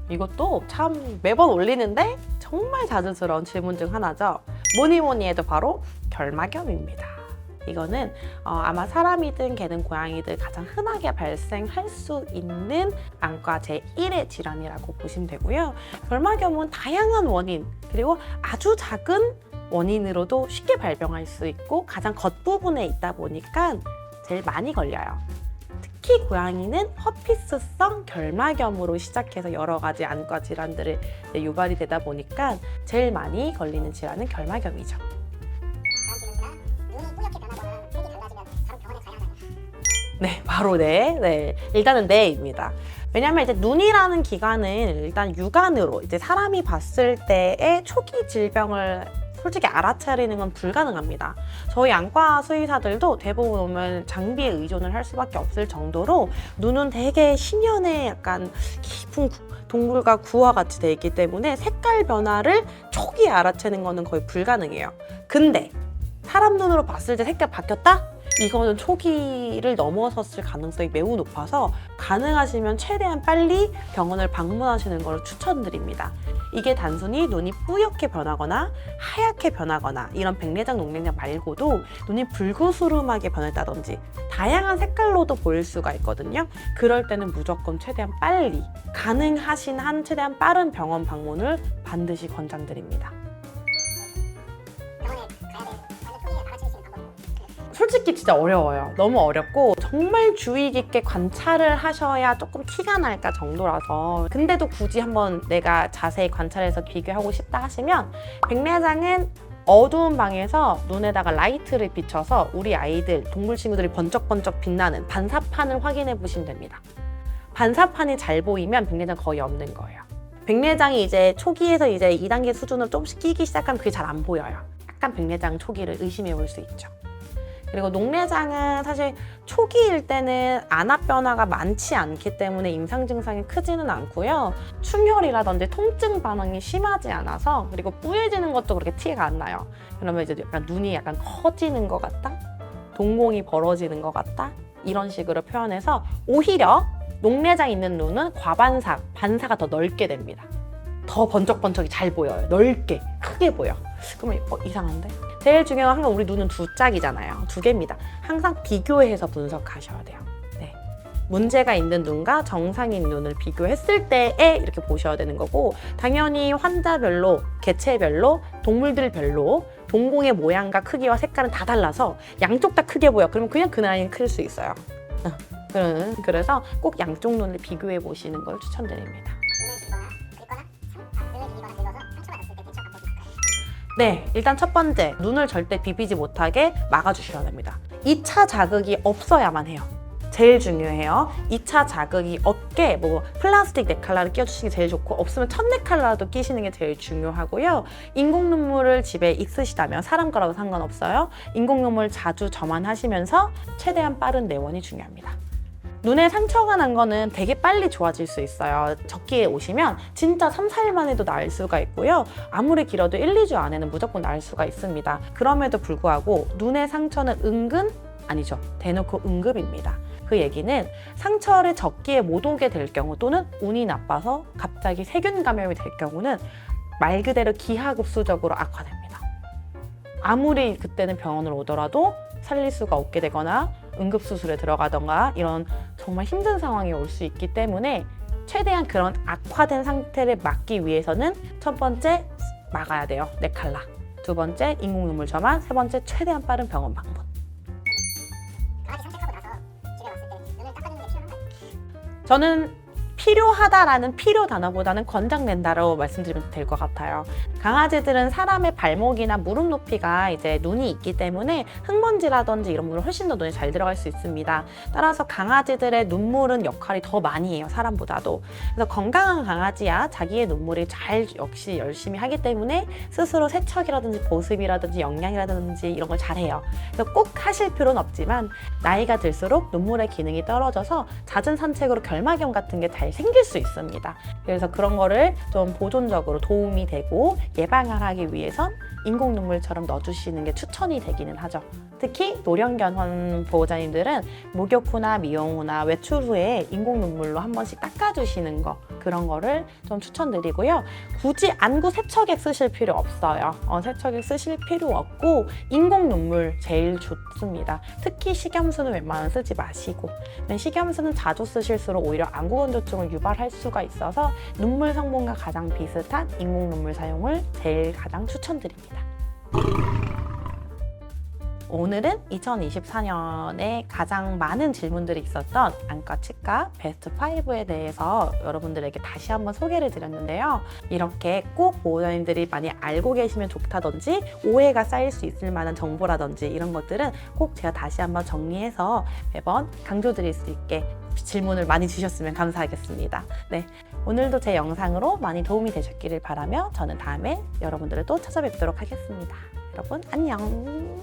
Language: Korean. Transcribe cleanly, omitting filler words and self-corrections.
이것도 참 매번 올리는데 정말 자연스러운 질문 중 하나죠. 뭐니 뭐니 해도 바로 결막염입니다. 이거는 아마 사람이든 개든 고양이든 가장 흔하게 발생할 수 있는 안과 제1의 질환이라고 보시면 되고요. 결막염은 다양한 원인 그리고 아주 작은 원인으로도 쉽게 발병할 수 있고 가장 겉부분에 있다 보니까 제일 많이 걸려요. 특히 고양이는 허피스성 결막염으로 시작해서 여러 가지 안과 질환들을 유발이 되다 보니까 제일 많이 걸리는 질환은 결막염이죠. 네, 바로 네. 일단은 네입니다. 왜냐면 이제 눈이라는 기관은 일단 육안으로 이제 사람이 봤을 때의 초기 질병을 솔직히 알아차리는 건 불가능합니다. 저희 안과 수의사들도 대부분 오면 장비에 의존을 할 수밖에 없을 정도로 눈은 되게 희면의 약간 깊은 동굴과 구와 같이 되어 있기 때문에 색깔 변화를 초기에 알아채는 거는 거의 불가능해요. 근데 사람 눈으로 봤을 때 색깔 바뀌었다? 이거는 초기를 넘어섰을 가능성이 매우 높아서 가능하시면 최대한 빨리 병원을 방문하시는 걸 추천드립니다. 이게 단순히 눈이 뿌옇게 변하거나 하얗게 변하거나 이런 백내장, 녹내장 말고도 눈이 불구스름하게 변했다든지 다양한 색깔로도 보일 수가 있거든요. 그럴 때는 무조건 최대한 빨리 가능하신 한 최대한 빠른 병원 방문을 반드시 권장드립니다. 솔직히 진짜 어려워요. 너무 어렵고 정말 주의 깊게 관찰을 하셔야 조금 티가 날까 정도라서 근데도 굳이 한번 내가 자세히 관찰해서 비교하고 싶다 하시면 백내장은 어두운 방에서 눈에다가 라이트를 비춰서 우리 아이들, 동물 친구들이 번쩍번쩍 빛나는 반사판을 확인해 보시면 됩니다. 반사판이 잘 보이면 백내장 거의 없는 거예요. 백내장이 이제 초기에서 이제 2단계 수준으로 조금씩 끼기 시작하면 그게 잘 안 보여요. 약간 백내장 초기를 의심해 볼 수 있죠. 그리고 녹내장은 사실 초기일 때는 안압 변화가 많지 않기 때문에 임상 증상이 크지는 않고요. 충혈이라든지 통증 반응이 심하지 않아서 그리고 뿌얘지는 것도 그렇게 티가 안 나요. 그러면 이제 약간 눈이 약간 커지는 것 같다? 동공이 벌어지는 것 같다? 이런 식으로 표현해서 오히려 녹내장 있는 눈은 과반사, 반사가 더 넓게 됩니다. 더 번쩍번쩍이 잘 보여요. 넓게, 크게 보여. 그러면 이상한데? 제일 중요한 건 항상 우리 눈은 두 짝이잖아요. 두 개입니다. 항상 비교해서 분석하셔야 돼요. 네. 문제가 있는 눈과 정상인 눈을 비교했을 때에 이렇게 보셔야 되는 거고 당연히 환자별로, 개체별로, 동물들별로 동공의 모양과 크기와 색깔은 다 달라서 양쪽 다 크게 보여. 그러면 그냥 그 나이는 클 수 있어요. 그래서 꼭 양쪽 눈을 비교해 보시는 걸 추천드립니다. 네, 일단 첫 번째, 눈을 절대 비비지 못하게 막아주셔야 됩니다. 2차 자극이 없어야만 해요. 제일 중요해요. 2차 자극이 없게 플라스틱 네칼라를 끼워주시는 게 제일 좋고 없으면 천 네칼라도 끼시는 게 제일 중요하고요. 인공 눈물을 집에 있으시다면 사람 거라도 상관없어요. 인공 눈물 자주 점안하시면서 최대한 빠른 내원이 중요합니다. 눈에 상처가 난 거는 되게 빨리 좋아질 수 있어요. 적기에 오시면 진짜 3, 4일 만에도 나을 수가 있고요. 아무리 길어도 1, 2주 안에는 무조건 나을 수가 있습니다. 그럼에도 불구하고 눈의 상처는 대놓고 응급입니다. 그 얘기는 상처를 적기에 못 오게 될 경우 또는 운이 나빠서 갑자기 세균 감염이 될 경우는 말 그대로 기하급수적으로 악화됩니다. 아무리 그때는 병원을 오더라도 살릴 수가 없게 되거나 응급수술에 들어가던가 이런 정말 힘든 상황이 올 수 있기 때문에 최대한 그런 악화된 상태를 막기 위해서는 첫 번째 막아야 돼요. 네칼라. 두 번째 인공 눈물 점안. 세 번째 최대한 빠른 병원 방문. 강아지 산책하고 나서 집에 왔을 때 눈을 닦아주는 게 필요한가요? 저는 필요하다라는 필요 단어보다는 권장된다고 말씀드리면 될 것 같아요. 강아지들은 사람의 발목이나 무릎 높이가 이제 눈이 있기 때문에 흙먼지라든지 이런 물은 훨씬 더 눈에 잘 들어갈 수 있습니다. 따라서 강아지들의 눈물은 역할이 더 많이 해요. 사람보다도. 그래서 건강한 강아지야 자기의 눈물이 역시 열심히 하기 때문에 스스로 세척이라든지 보습이라든지 영양이라든지 이런 걸 잘해요. 그래서 꼭 하실 필요는 없지만 나이가 들수록 눈물의 기능이 떨어져서 잦은 산책으로 결막염 같은 게 잘 생길 수 있습니다. 그래서 그런 거를 좀 보존적으로 도움이 되고 예방을 하기 위해선 인공 눈물처럼 넣어주시는 게 추천이 되기는 하죠. 특히 노령견 보호자님들은 목욕 후나 미용 후나 외출 후에 인공 눈물로 한 번씩 닦아주시는 거, 그런 거를 좀 추천드리고요. 굳이 안구 세척액 쓰실 필요 없어요. 세척액 쓰실 필요 없고 인공 눈물 제일 좋습니다. 특히 식염수는 웬만하면 쓰지 마시고, 식염수는 자주 쓰실수록 오히려 안구 건조증을 유발할 수가 있어서 눈물 성분과 가장 비슷한 인공 눈물 사용을 가장 추천드립니다. 오늘은 2024년에 가장 많은 질문들이 있었던 안과 치과 베스트 5에 대해서 여러분들에게 다시 한번 소개를 드렸는데요. 이렇게 꼭 보호자님들이 많이 알고 계시면 좋다든지 오해가 쌓일 수 있을 만한 정보라든지 이런 것들은 꼭 제가 다시 한번 정리해서 매번 강조드릴 수 있게 질문을 많이 주셨으면 감사하겠습니다. 네, 오늘도 제 영상으로 많이 도움이 되셨기를 바라며 저는 다음에 여러분들을 또 찾아뵙도록 하겠습니다. 여러분 안녕.